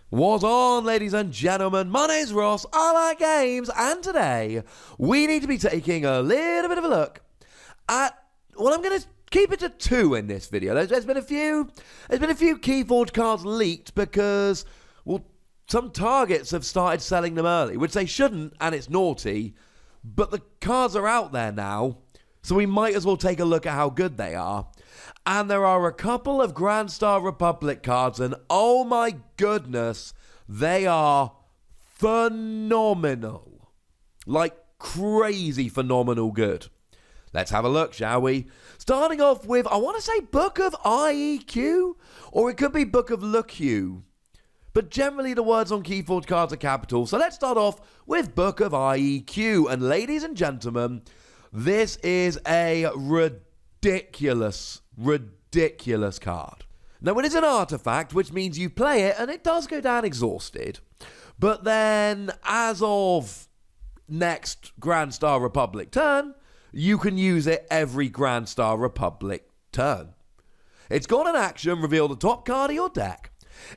What's on, ladies and gentlemen? My name's Ross, I like games, and today we need to be taking a little bit of a look at, well, I'm going to keep it to 2 in this video. There's been a few Keyforge cards leaked because, well, some targets have started selling them early, which they shouldn't, and it's naughty, but the cards are out there now, so we might as well take a look at how good they are. And there are a couple of Grand Star Republic cards, and oh my goodness, they are phenomenal. Like crazy phenomenal good. Let's have a look, shall we? Starting off with, I want to say Book of IEQ, or it could be Book of LQ. But generally the words on Keyforge cards are capital, so let's start off with Book of IEQ. And ladies and gentlemen, this is a ridiculous card. Now, it is an artifact, which means you play it and it does go down exhausted. But then, as of next Grand Star Republic turn, you can use it every Grand Star Republic turn. It's got an action, reveal the top card of your deck.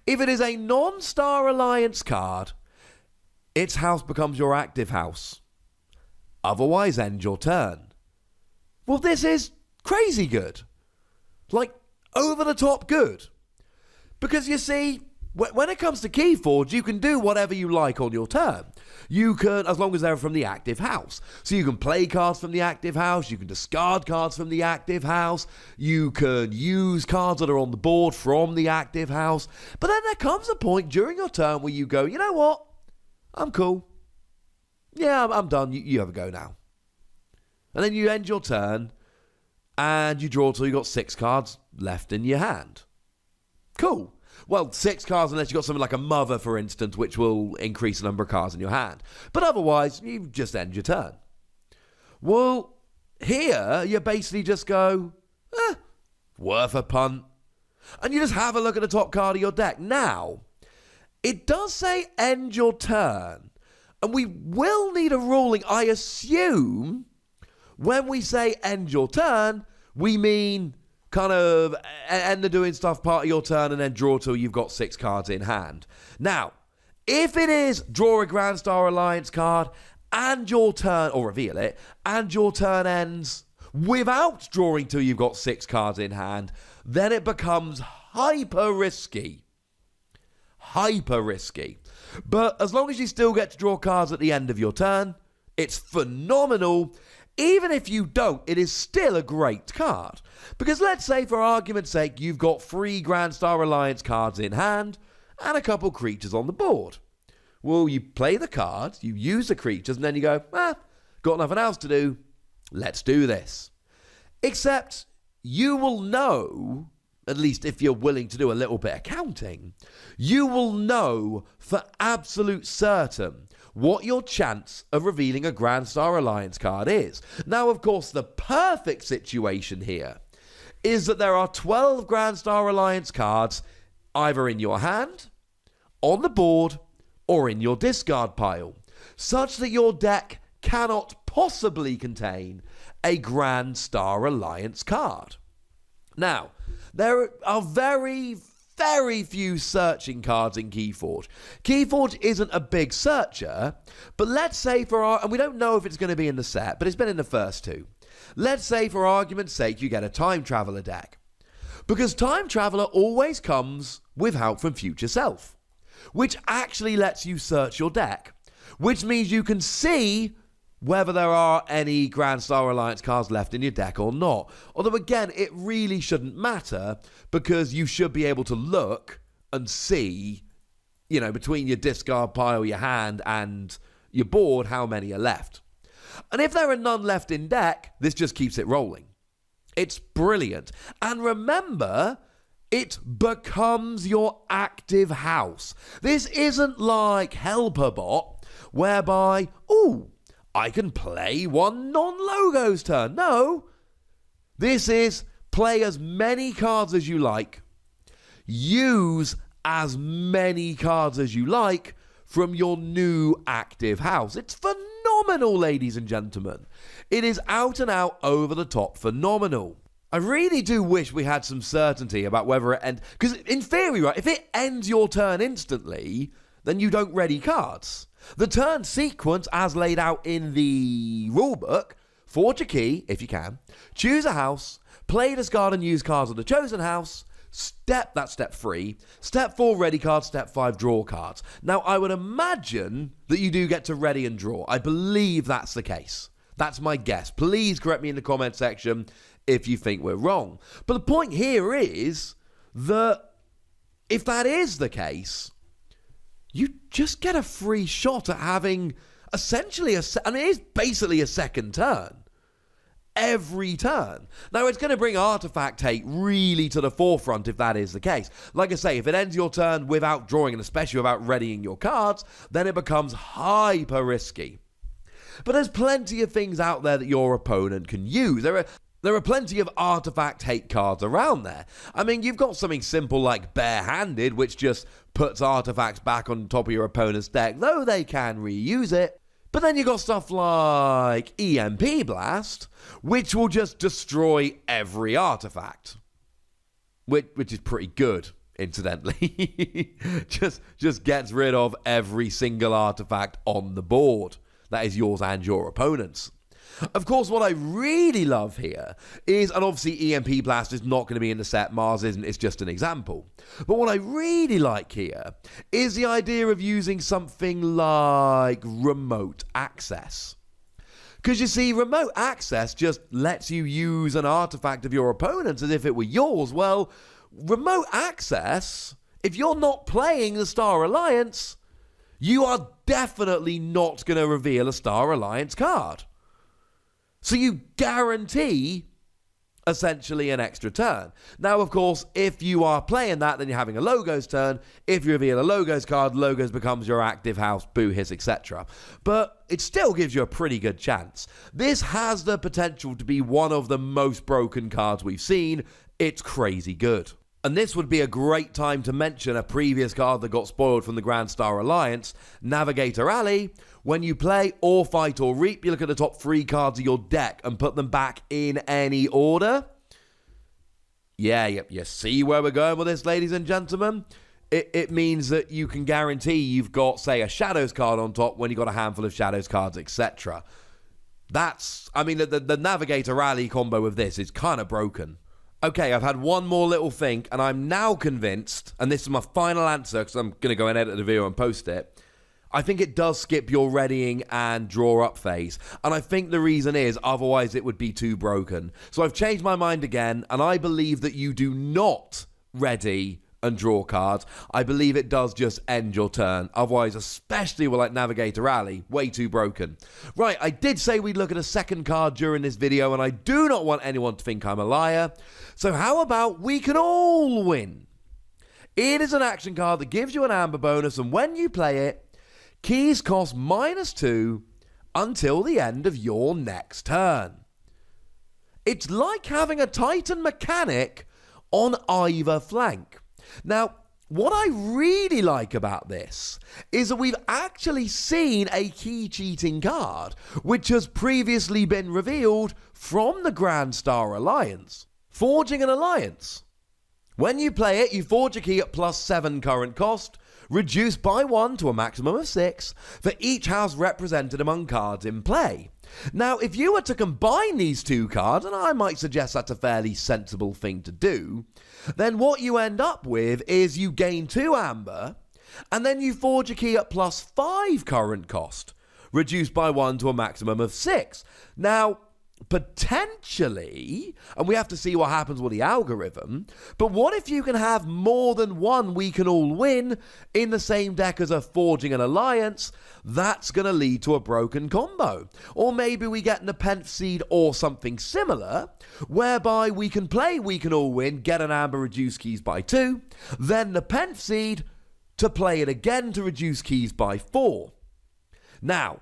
If it is a non-Star Alliance card, its house becomes your active house. Otherwise, end your turn. Well, this is crazy good. Like, over the top good. Because you see, when it comes to Keyforge, you can do whatever you like on your turn. You can, as long as they're from the active house. So you can play cards from the active house, you can discard cards from the active house, you can use cards that are on the board from the active house. But then there comes a point during your turn where you go, you know what? I'm cool. Yeah, I'm done. You have a go now. And then you end your turn, and you draw till you've got 6 cards left in your hand. Cool. Well, 6 cards unless you've got something like a Mother, for instance, which will increase the number of cards in your hand. But otherwise, you just end your turn. Well, here, you basically just go, worth a punt. And you just have a look at the top card of your deck. Now, it does say end your turn. And we will need a ruling, I assume, when we say end your turn, we mean kind of end the doing stuff part of your turn and then draw till you've got 6 cards in hand. Now, if it is draw a Grand Star Alliance card and your turn, or reveal it, and your turn ends without drawing till you've got 6 cards in hand, then it becomes hyper risky. Hyper risky. But as long as you still get to draw cards at the end of your turn, it's phenomenal. Even if you don't, it is still a great card. Because let's say, for argument's sake, you've got 3 Grand Star Alliance cards in hand and a couple creatures on the board. Well, you play the cards, you use the creatures, and then you go, got nothing else to do, let's do this. Except, you will know, at least if you're willing to do a little bit of counting, you will know for absolute certain what your chance of revealing a Grand Star Alliance card is. Now, of course, the perfect situation here is that there are 12 Grand Star Alliance cards either in your hand, on the board, or in your discard pile, such that your deck cannot possibly contain a Grand Star Alliance card. Now, there are very few searching cards in Keyforge. Keyforge isn't a big searcher, but let's say and we don't know if it's going to be in the set, but it's been in the first 2. Let's say for argument's sake you get a Time Traveler deck. Because Time Traveler always comes with help from Future Self, which actually lets you search your deck, which means you can see whether there are any Grand Star Alliance cards left in your deck or not. Although, again, it really shouldn't matter because you should be able to look and see, you know, between your discard pile, your hand, and your board, how many are left. And if there are none left in deck, this just keeps it rolling. It's brilliant. And remember, it becomes your active house. This isn't like Helper Bot, whereby, I can play one non-logos turn. No. This is play as many cards as you like. Use as many cards as you like from your new active house. It's phenomenal, ladies and gentlemen. It is out and out over the top phenomenal. I really do wish we had some certainty about whether it ends. Because in theory, right, if it ends your turn instantly, then you don't ready cards. The turn sequence, as laid out in the rulebook, forge a key, if you can, choose a house, play, discard, and use cards of the chosen house. That's step 3. Step 4, ready cards. Step 5, draw cards. Now, I would imagine that you do get to ready and draw. I believe that's the case. That's my guess. Please correct me in the comment section if you think we're wrong. But the point here is that if that is the case, you just get a free shot at having essentially it is basically a second turn. Every turn. Now, it's going to bring artifact hate really to the forefront if that is the case. Like I say, if it ends your turn without drawing, and especially without readying your cards, then it becomes hyper risky. But there's plenty of things out there that your opponent can use. There are plenty of artifact hate cards around there. I mean, you've got something simple like Barehanded, which just puts artifacts back on top of your opponent's deck, though they can reuse it. But then you got stuff like EMP Blast, which will just destroy every artifact. Which is pretty good, incidentally. just gets rid of every single artifact on the board. That is yours and your opponent's. Of course, what I really love here is, and obviously EMP Blast is not going to be in the set, Mars isn't, it's just an example. But what I really like here is the idea of using something like remote access. Because you see, remote access just lets you use an artifact of your opponent's as if it were yours. Well, remote access, if you're not playing the Star Alliance, you are definitely not going to reveal a Star Alliance card. So you guarantee, essentially, an extra turn. Now, of course, if you are playing that, then you're having a Logos turn. If you reveal a Logos card, Logos becomes your active house, boo, hiss, etc. But it still gives you a pretty good chance. This has the potential to be one of the most broken cards we've seen. It's crazy good. And this would be a great time to mention a previous card that got spoiled from the Grand Star Alliance, Navigator Alley. When you play or fight or reap, you look at the top 3 cards of your deck and put them back in any order. Yeah, you see where we're going with this, ladies and gentlemen? It means that you can guarantee you've got, say, a Shadows card on top when you've got a handful of Shadows cards, etc. The Navigator Alley combo with this is kind of broken. Okay, I've had one more little think, and I'm now convinced, and this is my final answer, because I'm going to go and edit the video and post it. I think it does skip your readying and draw up phase. And I think the reason is, otherwise it would be too broken. So I've changed my mind again, and I believe that you do not ready and draw cards. I believe it does just end your turn. Otherwise, especially with like Navigator Alley, way too broken. Right, I did say we'd look at a second card during this video, and I do not want anyone to think I'm a liar. So how about We Can All Win? It is an action card that gives you an amber bonus, and when you play it, keys cost -2 until the end of your next turn. It's like having a Titan mechanic on either flank. Now, what I really like about this is that we've actually seen a key cheating card, which has previously been revealed from the Grand Star Alliance. Forging an Alliance. When you play it, you forge a key at +7 current cost, reduced by 1 to a maximum of 6 for each house represented among cards in play. Now, if you were to combine these two cards, and I might suggest that's a fairly sensible thing to do, then what you end up with is you gain 2 amber, and then you forge a key at +5 current cost, reduced by 1 to a maximum of 6. Now, potentially, and we have to see what happens with the algorithm, but what if you can have more than one We Can All Win in the same deck as a Forging an Alliance? That's going to lead to a broken combo. Or maybe we get an Nepenthe Seed or something similar, whereby we can play We Can All Win, get an amber, reduce keys by 2, then Nepenthe Seed to play it again to reduce keys by 4. Now,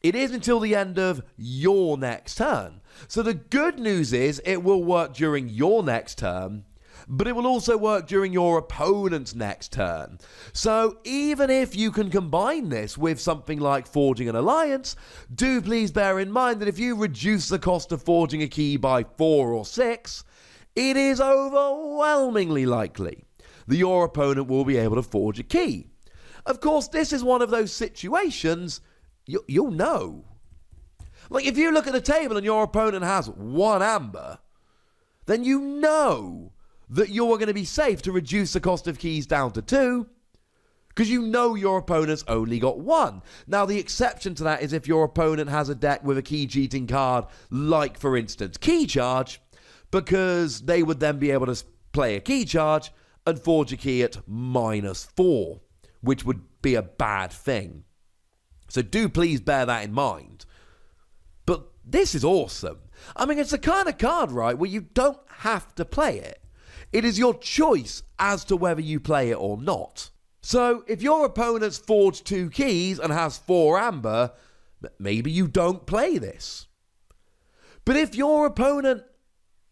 it is until the end of your next turn. So the good news is it will work during your next turn, but it will also work during your opponent's next turn. So even if you can combine this with something like Forging an Alliance, do please bear in mind that if you reduce the cost of forging a key by 4 or 6, it is overwhelmingly likely that your opponent will be able to forge a key. Of course, this is one of those situations you'll know. Like, if you look at the table and your opponent has 1 amber, then you know that you're going to be safe to reduce the cost of keys down to 2, because you know your opponent's only got 1. Now, the exception to that is if your opponent has a deck with a key cheating card, like, for instance, Key Charge, because they would then be able to play a Key Charge and forge a key at -4, which would be a bad thing. So do please bear that in mind. But this is awesome. I mean, it's the kind of card, right, where you don't have to play it. It is your choice as to whether you play it or not. So if your opponent's forged 2 keys and has 4 amber, maybe you don't play this. But if your opponent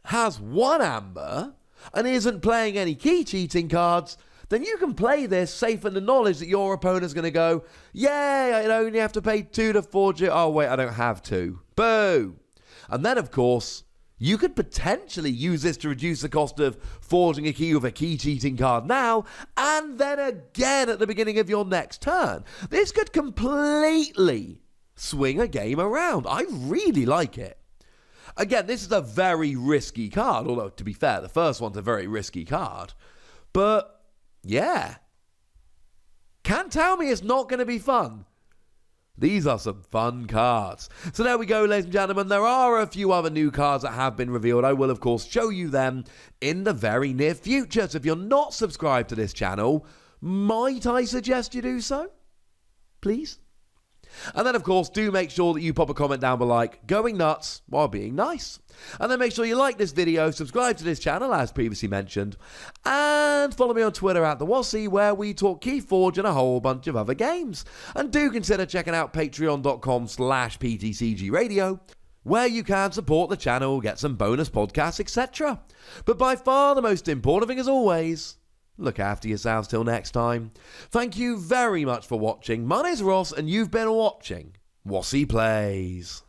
has 1 amber and isn't playing any key cheating cards, then you can play this safe in the knowledge that your opponent's going to go, yay, I only have to pay 2 to forge it. Oh, wait, I don't have 2. Boo! And then, of course, you could potentially use this to reduce the cost of forging a key with a key cheating card now, and then again at the beginning of your next turn. This could completely swing a game around. I really like it. Again, this is a very risky card, although, to be fair, the first one's a very risky card. But yeah, can't tell me it's not going to be fun. These are some fun cards. So there we go, ladies and gentlemen. There are a few other new cards that have been revealed. I will, of course, show you them in the very near future. So if you're not subscribed to this channel, might I suggest you do so? Please? And then, of course, do make sure that you pop a comment down below, like, going nuts while being nice. And then make sure you like this video, subscribe to this channel, as previously mentioned, and follow me on Twitter at the Wossy, where we talk Keyforge and a whole bunch of other games. And do consider checking out patreon.com/PTCGradio, where you can support the channel, get some bonus podcasts, etc. But by far the most important thing, as always, look after yourselves till next time. Thank you very much for watching. My name's Ross, and you've been watching Wossy Plays.